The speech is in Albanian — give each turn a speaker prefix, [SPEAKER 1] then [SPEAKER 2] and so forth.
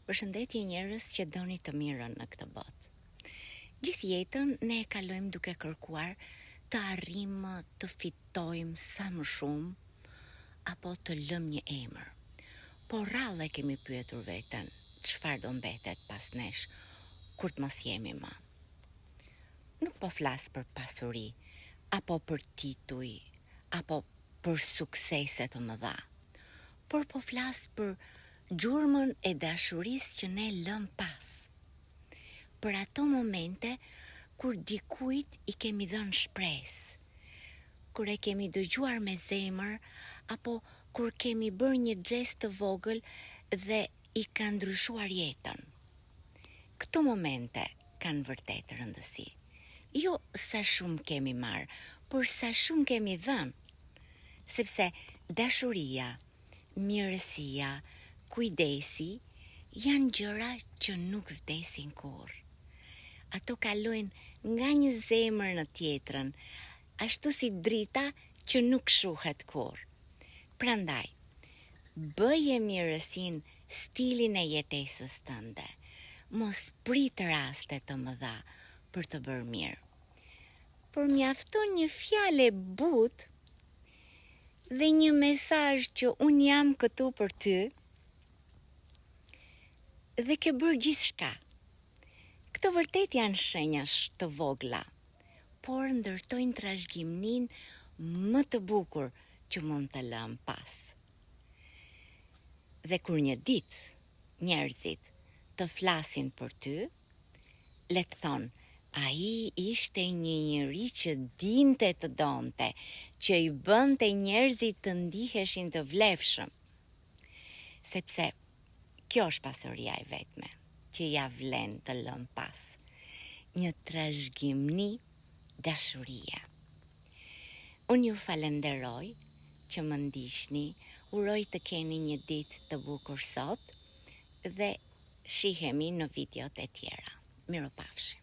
[SPEAKER 1] Përshëndetje njerëz që doni të mirën në këtë botë. Gjithë jetën ne e kalojmë duke kërkuar të arrijmë të fitojmë sa më shumë apo të lëmë një emër. Por rrallë e kemi pyetur veten, çfarë do mbetet pas nesh kur të mos jemi më. Nuk po flas për pasuri, apo për tituj, apo për suksese të mëdha, por po flas për gjurmën e dashurisë që ne lëm pas. Për ato momente kur dikujt i kemi dhënë shpresë, kur e kemi dëgjuar me zemër, apo kur kemi bërë një gest të vogël dhe i ka ndryshuar jetën. Këto momente kanë vërtet rëndësi. Jo sa shumë kemi marrë, por sa shumë kemi dhënë. Sepse dashuria, mirësia, kujdesi janë gjëra që nuk vdesin kurrë. Ato kalojnë nga një zemër në tjetrën, ashtu si drita që nuk shuhet kurrë. Prandaj, bëje mirësinë stilin e jetesës tënde. Mos prit raste të mëdha për të bërë mirë. Por mjafton një fjalë e butë dhe një mesazh që unë jam këtu për ty dhe ke bërë gjithçka. Këto vërtet janë shenjash të vogla, por ndërtojnë trashëgiminë më të bukur që mund të lëm pas. Dhe kur një ditë njerëzit të flasin për ty, le të thonë, ai ishte një njeri që dinte të donte, që i bënte njerëzit të ndiheshin të vlefshëm. Sepse kjo është pasuria e vetme, që ja vlen të lëm pas. Një trashëgimni dashuria. Unë ju falenderoj që më ndiqni, uroj të keni një ditë të bukur sot dhe shihemi në videot e tjera. Miropafshi.